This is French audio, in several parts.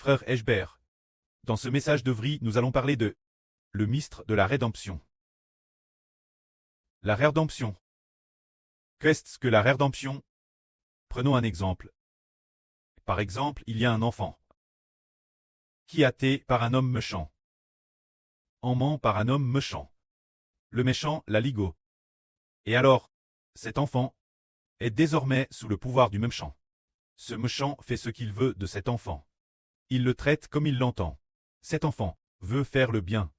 frère Eshbert. Dans ce message d'Œuvry, nous allons parler de le mystère de la rédemption. La rédemption. Qu'est-ce que la rédemption? Prenons un exemple. Par exemple, il y a un enfant qui a été par un homme méchant. En ment par un homme méchant. Le méchant l'a ligo. Et alors, cet enfant est désormais sous le pouvoir du méchant. Ce méchant fait ce qu'il veut de cet enfant. Il le traite comme il l'entend. Cet enfant veut faire le bien,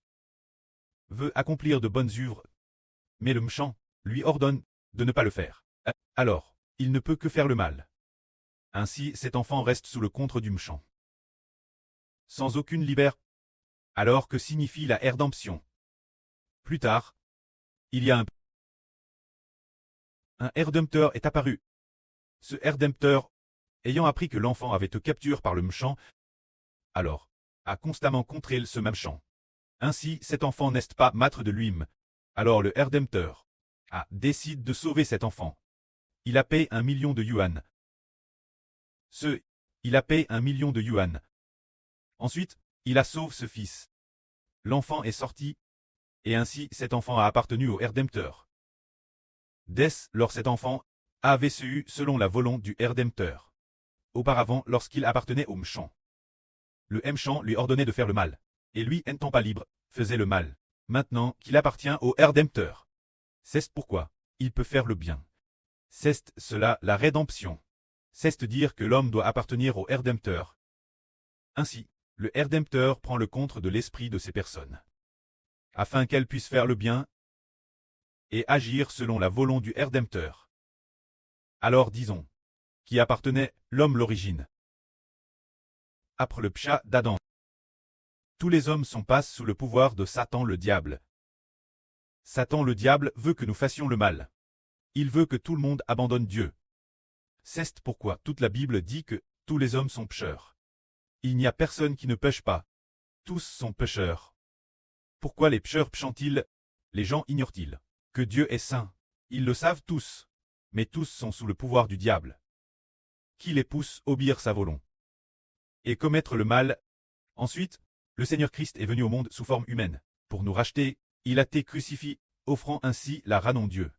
veut accomplir de bonnes œuvres, mais le méchant lui ordonne de ne pas le faire. Alors, il ne peut que faire le mal. Ainsi, cet enfant reste sous le contrôle du méchant, sans aucune liberté. Alors que signifie la rédemption? Plus tard, il y a un rédempteur est apparu. Ce rédempteur, ayant appris que l'enfant avait été capturé par le méchant, alors, a constamment contré ce méchant. Ainsi, cet enfant n'est pas maître de lui-même. Alors le rédempteur décide de sauver cet enfant. Il a payé 1 million de yuan. Il a payé 1 million de yuan. Ensuite, il a sauvé ce fils. L'enfant est sorti, et ainsi cet enfant a appartenu au rédempteur. Dès lors cet enfant avait su selon la volonté du rédempteur. Auparavant, lorsqu'il appartenait au méchant, le méchant lui ordonnait de faire le mal, et lui, n'étant pas libre, faisait le mal. Maintenant qu'il appartient au rédempteur, c'est pourquoi il peut faire le bien. C'est cela la rédemption. C'est dire que l'homme doit appartenir au rédempteur. Ainsi, le rédempteur prend le contrôle de l'esprit de ces personnes, afin qu'elles puissent faire le bien et agir selon la volonté du rédempteur. Alors disons, qui appartenait l'homme l'origine. Après le péché d'Adam, tous les hommes sont passés sous le pouvoir de Satan le diable. Satan le diable veut que nous fassions le mal. Il veut que tout le monde abandonne Dieu. C'est pourquoi toute la Bible dit que tous les hommes sont pécheurs. Il n'y a personne qui ne pêche pas. Tous sont pécheurs. Pourquoi les pécheurs pêchent-ils? Les gens ignorent-ils que Dieu est saint? Ils le savent tous. Mais tous sont sous le pouvoir du diable, qui les pousse à obéir sa volonté et commettre le mal. Ensuite, le Seigneur Christ est venu au monde sous forme humaine. Pour nous racheter, il a été crucifié, offrant ainsi la ranon Dieu.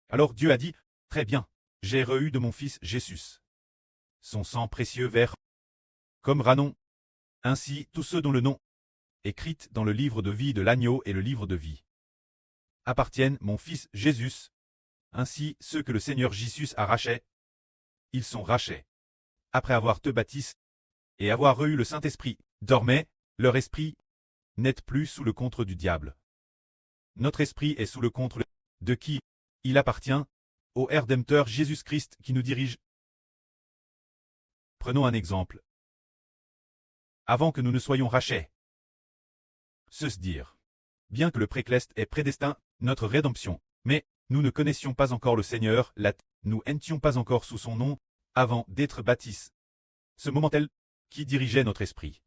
Alors Dieu a dit, très bien, j'ai reçu de mon fils Jésus son sang précieux vers comme ranon. Ainsi, tous ceux dont le nom est écrit dans le livre de vie de l'agneau et le livre de vie appartiennent mon fils Jésus. Ainsi, ceux que le Seigneur Jésus a rachetés, ils sont rachetés. Après avoir te baptisé et avoir reçu le Saint-Esprit, dormait, leur esprit n'est plus sous le contrôle du diable. Notre esprit est sous le contrôle de qui? Il appartient au rédempteur Jésus-Christ qui nous dirige. Prenons un exemple. Avant que nous ne soyons rachetés, se dire, bien que le précleste est prédestiné, notre rédemption, mais nous ne connaissions pas encore le Seigneur, nous n'étions pas encore sous son nom, avant d'être baptisés. Ce moment-là, qui dirigeait notre esprit?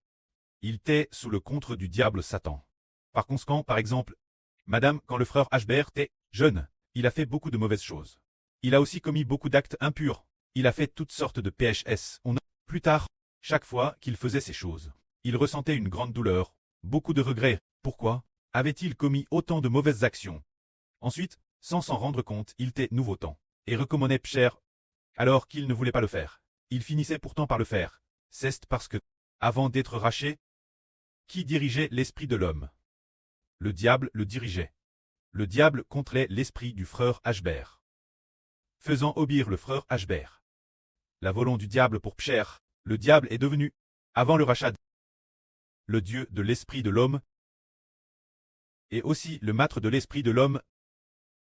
Il était sous le contrôle du diable Satan. Par conséquent, par exemple, Madame, quand le frère Eshbert était jeune, il a fait beaucoup de mauvaises choses. Il a aussi commis beaucoup d'actes impurs. Il a fait toutes sortes de PHS. Plus tard, chaque fois qu'il faisait ces choses, il ressentait une grande douleur, beaucoup de regrets. Pourquoi avait-il commis autant de mauvaises actions? Ensuite, sans s'en rendre compte, il était nouveau-temps et recommandait pécher, alors qu'il ne voulait pas le faire. Il finissait pourtant par le faire. C'est parce que, avant d'être racheté, qui dirigeait l'esprit de l'homme? Le diable le dirigeait. Le diable contrôlait l'esprit du frère Eshbert, faisant obéir le frère Eshbert. La volonté du diable pour pécher, le diable est devenu, avant le rachat, le Dieu de l'esprit de l'homme, et aussi le maître de l'esprit de l'homme.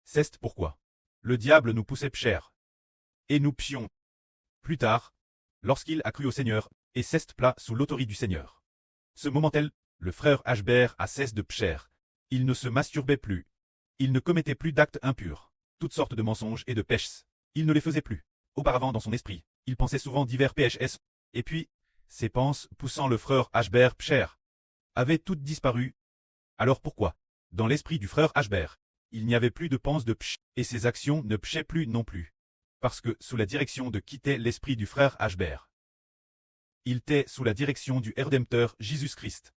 C'est pourquoi le diable nous poussait pécher, et nous péchions. Plus tard, lorsqu'il a cru au Seigneur, et s'est plat sous l'autorité du Seigneur. Ce moment-là, le frère Eshbert a cessé de pécher. Il ne se masturbait plus. Il ne commettait plus d'actes impurs, toutes sortes de mensonges et de péchés. Il ne les faisait plus. Auparavant dans son esprit, il pensait souvent divers PHS, et puis, ses pensées poussant le frère Eshbert pécher, avaient toutes disparu. Alors pourquoi, dans l'esprit du frère Eshbert, il n'y avait plus de pensées de péché, et ses actions ne péchaient plus non plus? Parce que, sous la direction de quitter l'esprit du frère Eshbert, il était sous la direction du Rédempteur Jésus-Christ.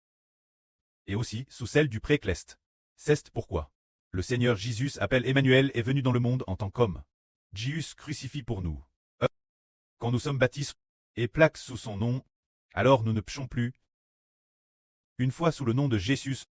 Et aussi sous celle du Précleste. C'est pourquoi le Seigneur Jésus appelle Emmanuel est venu dans le monde en tant qu'homme. Jésus crucifie pour nous. Quand nous sommes baptisés et plaques sous son nom, alors nous ne péchons plus. Une fois sous le nom de Jésus,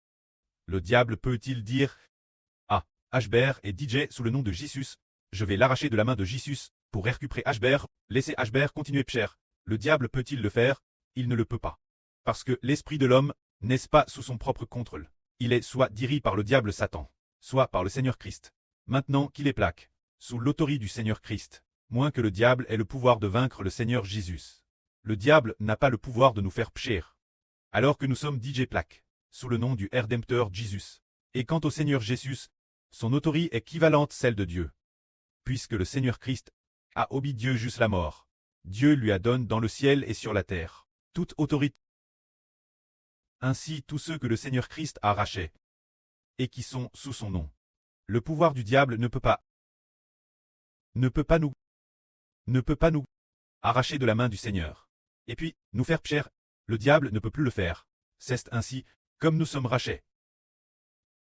le diable peut-il dire « Ah, Ashbert et DJ sous le nom de Jésus, je vais l'arracher de la main de Jésus pour récupérer Ashbert, laisser Ashbert continuer pécher ». Le diable peut-il le faire? Il ne le peut pas. Parce que l'esprit de l'homme n'est pas sous son propre contrôle. Il est soit dirigé par le diable Satan, soit par le Seigneur Christ. Maintenant qu'il est plaque, sous l'autorité du Seigneur Christ, moins que le diable ait le pouvoir de vaincre le Seigneur Jésus. Le diable n'a pas le pouvoir de nous faire pécher. Alors que nous sommes DJ plaque, sous le nom du Rédempteur Jésus. Et quant au Seigneur Jésus, son autorité est équivalente à celle de Dieu. Puisque le Seigneur Christ a obéi Dieu jusqu'à la mort, Dieu lui a donné dans le ciel et sur la terre toute autorité. Ainsi tous ceux que le Seigneur Christ a arrachés et qui sont sous son nom. Le pouvoir du diable ne peut pas nous arracher de la main du Seigneur. Et puis, nous faire pécher, le diable ne peut plus le faire. C'est ainsi, comme nous sommes rachés.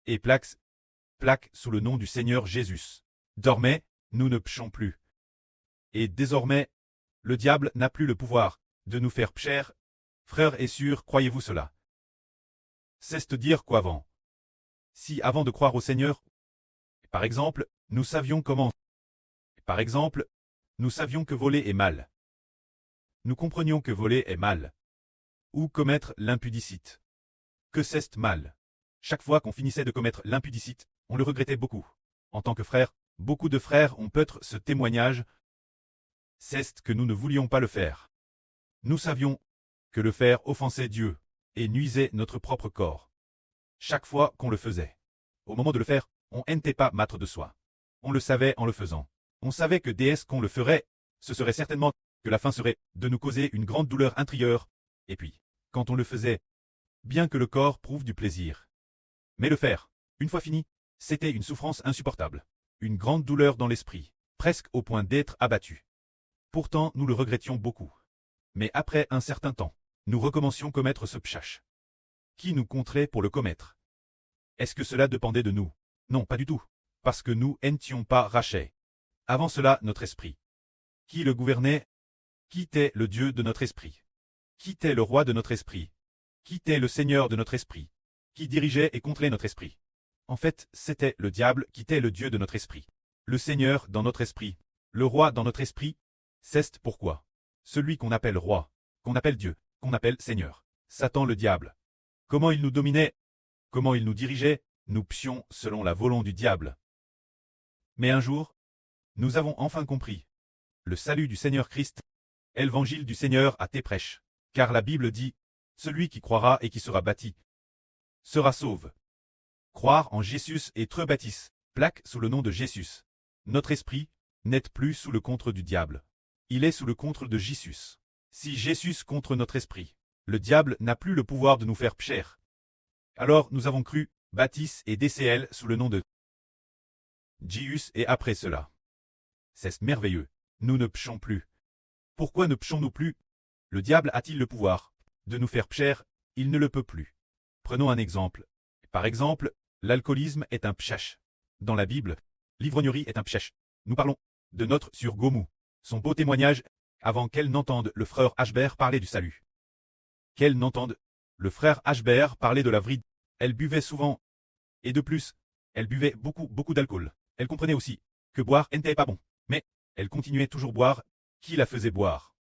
Et plaques sous le nom du Seigneur Jésus. Désormais, nous ne péchons plus. Et désormais, le diable n'a plus le pouvoir de nous faire pécher. Frères et sœurs, croyez-vous cela? C'est dire qu'avant. Si avant de croire au Seigneur, par exemple, nous savions comment. Par exemple, nous savions que voler est mal. Nous comprenions que voler est mal. Ou commettre l'impudicite. Que c'est mal. Chaque fois qu'on finissait de commettre l'impudicite, on le regrettait beaucoup. En tant que frères, beaucoup de frères ont peut-être ce témoignage. C'est que nous ne voulions pas le faire. Nous savions que le faire offensait Dieu et nuisait notre propre corps. Chaque fois qu'on le faisait. Au moment de le faire, on n'était pas maître de soi. On le savait en le faisant. On savait que dès qu'on le ferait, ce serait certainement que la fin serait de nous causer une grande douleur intérieure. Et puis, quand on le faisait, bien que le corps prouve du plaisir. Mais le faire, une fois fini, c'était une souffrance insupportable. Une grande douleur dans l'esprit, presque au point d'être abattu. Pourtant, nous le regrettions beaucoup. Mais après un certain temps, nous recommencions commettre ce péché. Qui nous compterait pour le commettre? Est-ce que cela dépendait de nous? Non, pas du tout. Parce que nous n'étions pas rachés. Avant cela, notre esprit. Qui le gouvernait? Qui était le Dieu de notre esprit? Qui était le roi de notre esprit? Qui était le Seigneur de notre esprit? Qui dirigeait et contrôlait notre esprit? En fait, c'était le diable qui était le Dieu de notre esprit. Le Seigneur dans notre esprit. Le roi dans notre esprit. C'est pourquoi. Celui qu'on appelle roi, qu'on appelle Dieu, qu'on appelle Seigneur. Satan le diable. Comment il nous dominait? Comment il nous dirigeait? Nous péchions selon la volonté du diable. Mais un jour, nous avons enfin compris. Le salut du Seigneur Christ, évangile du Seigneur à tes prêches. Car la Bible dit, celui qui croira et qui sera bâti, sera sauve. Croire en Jésus et être baptiste, plaque sous le nom de Jésus. Notre esprit n'est plus sous le contrôle du diable. Il est sous le contrôle de Jésus. Si Jésus contre notre esprit, le diable n'a plus le pouvoir de nous faire pécher. Alors nous avons cru, baptiste et DCL sous le nom de Jésus et après cela. C'est merveilleux. Nous ne péchons plus. Pourquoi ne péchons-nous plus? Le diable a-t-il le pouvoir de nous faire pécher? Il ne le peut plus. Prenons un exemple. Par exemple, l'alcoolisme est un péché. Dans la Bible, l'ivrognerie est un péché. Nous parlons de notre sœur Gomu. Son beau témoignage, avant qu'elle n'entende le frère Ashbert parler du salut. Qu'elle n'entende le frère Ashbert parler de la vrille. Elle buvait souvent. Et de plus, elle buvait beaucoup d'alcool. Elle comprenait aussi que boire n'était pas bon. Mais elle continuait toujours boire. Qui la faisait boire?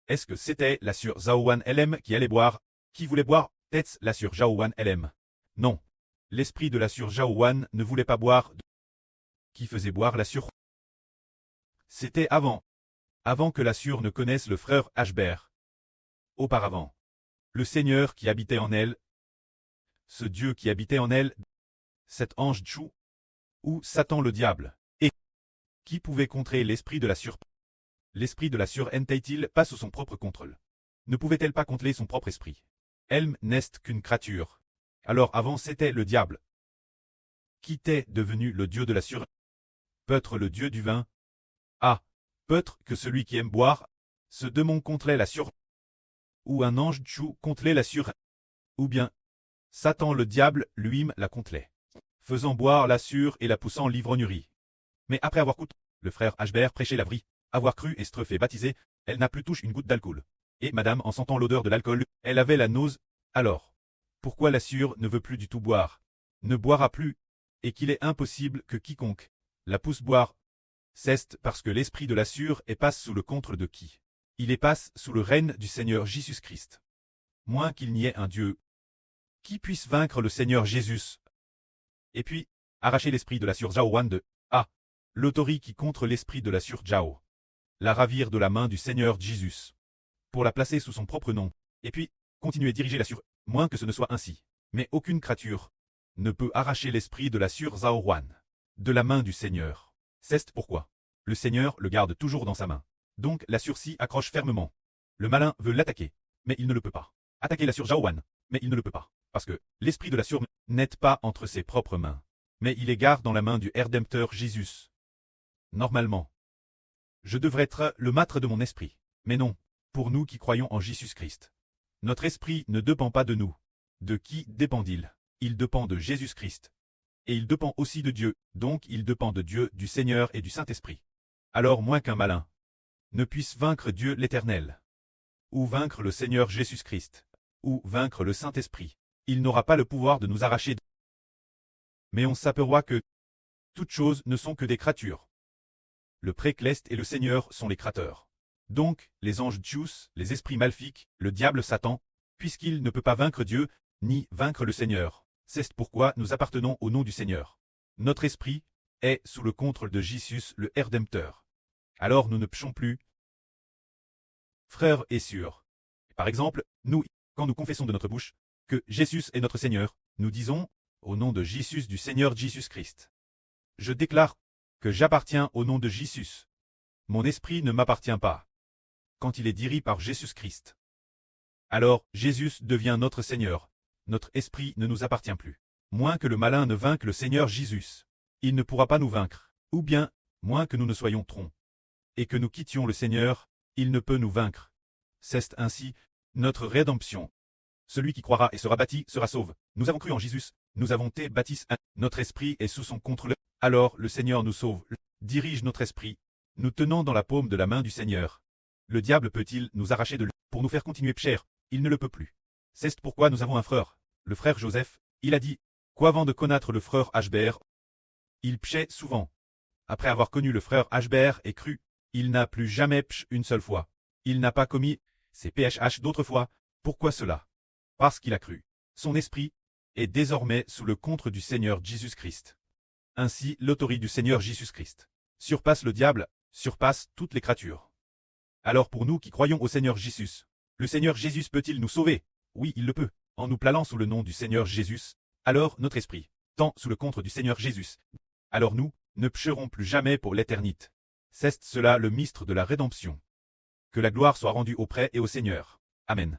Est-ce que c'était la sœur Zhaowan LM qui allait boire? Qui voulait boire? Peut-être la sœur Zhaowan LM. Non. L'esprit de la sœur Zhaowan ne voulait pas boire. Qui faisait boire la sœur? C'était avant. Avant que la sœur ne connaisse le frère Ashbert. Auparavant. Le Seigneur qui habitait en elle. Ce Dieu qui habitait en elle. Cet ange Tchou. Ou Satan le diable. Et qui pouvait contrer l'esprit de la sœur? L'esprit de la sœur n'était-il pas sous son propre contrôle? Ne pouvait-elle pas contrôler son propre esprit? Elle n'est qu'une créature. Alors avant c'était le diable. Qui était devenu le Dieu de la sœur? Peut-être le Dieu du vin? Ah, peut-être que celui qui aime boire, ce démon contrôlait la sœur. ou un ange Tchou contelait la sur, ou bien Satan le diable lui-même la contelait, faisant boire la sûre et la poussant l'ivrognerie. Mais après avoir coûté, le frère Hbert prêchait la vraie, avoir cru et se fait baptiser, elle n'a plus touché une goutte d'alcool. Et madame, en sentant l'odeur de l'alcool, elle avait la nausée. Alors, pourquoi la sûre ne veut plus du tout boire, ne boira plus, et qu'il est impossible que quiconque la pousse boire, c'est parce que l'esprit de la sûre est passe sous le contrôle de qui? Il est passe sous le règne du Seigneur Jésus-Christ. Moins qu'il n'y ait un Dieu qui puisse vaincre le Seigneur Jésus. Et puis, arracher l'esprit de la sûre Zhao Wan de A. L'autorité qui contre l'esprit de la sûre Zhao. La ravir de la main du Seigneur Jésus. Pour la placer sous son propre nom. Et puis, continuer à diriger la sûre, moins que ce ne soit ainsi. Mais aucune créature ne peut arracher l'esprit de la sûre Zhao Wan de la main du Seigneur. C'est pourquoi le Seigneur le garde toujours dans sa main. Donc la sûre s'y accroche fermement. Le malin veut l'attaquer, mais il ne le peut pas. Attaquer la sûre Zhao Wan, mais il ne le peut pas. Parce que l'esprit de la sûre n'est pas entre ses propres mains, mais il est garde dans la main du Rédempteur Jésus. Normalement, je devrais être le maître de mon esprit. Mais non, pour nous qui croyons en Jésus-Christ. Notre esprit ne dépend pas de nous. De qui dépend-il? Il dépend de Jésus-Christ. Et il dépend aussi de Dieu, donc il dépend de Dieu, du Seigneur et du Saint-Esprit. Alors moins qu'un malin ne puisse vaincre Dieu l'Éternel, ou vaincre le Seigneur Jésus-Christ, ou vaincre le Saint-Esprit, il n'aura pas le pouvoir de nous arracher. Mais on s'aperçoit que toutes choses ne sont que des créatures. Le Précleste et le Seigneur sont les créateurs. Donc, les anges Tchous, les esprits maléfiques, le diable Satan, puisqu'il ne peut pas vaincre Dieu, ni vaincre le Seigneur. C'est pourquoi nous appartenons au nom du Seigneur. Notre esprit est sous le contrôle de Jésus le Rédempteur. Alors nous ne péchons plus. Frères et sœurs. Par exemple, nous, quand nous confessons de notre bouche que Jésus est notre Seigneur, nous disons, au nom de Jésus du Seigneur Jésus-Christ. Je déclare que j'appartiens au nom de Jésus. Mon esprit ne m'appartient pas. Quand il est dirigé par Jésus-Christ. Alors, Jésus devient notre Seigneur. Notre esprit ne nous appartient plus. Moins que le malin ne vainque le Seigneur Jésus, il ne pourra pas nous vaincre. Ou bien, moins que nous ne soyons troncs, et que nous quittions le Seigneur, il ne peut nous vaincre. C'est ainsi notre rédemption. Celui qui croira et sera bâti sera sauve. Nous avons cru en Jésus, nous avons été bâtis. Notre esprit est sous son contrôle. Alors le Seigneur nous sauve, dirige notre esprit. Nous tenons dans la paume de la main du Seigneur. Le diable peut-il nous arracher de lui pour nous faire continuer pécher? Il ne le peut plus. C'est pourquoi nous avons un frère, le frère Joseph. Il a dit, qu'avant de connaître le frère Hbert, il péchait souvent. Après avoir connu le frère Hbert et cru, il n'a plus jamais péché une seule fois. Il n'a pas commis ses PHH d'autres fois. Pourquoi cela? Parce qu'il a cru. Son esprit est désormais sous le contrôle du Seigneur Jésus-Christ. Ainsi, l'autorité du Seigneur Jésus-Christ surpasse le diable, surpasse toutes les créatures. Alors pour nous qui croyons au Seigneur Jésus, le Seigneur Jésus peut-il nous sauver? Oui, il le peut, en nous plaçant sous le nom du Seigneur Jésus. Alors notre esprit, tant sous le contrôle du Seigneur Jésus. Alors nous, ne pécherons plus jamais pour l'éternité. C'est cela le mystère de la rédemption. Que la gloire soit rendue auprès et au Seigneur. Amen.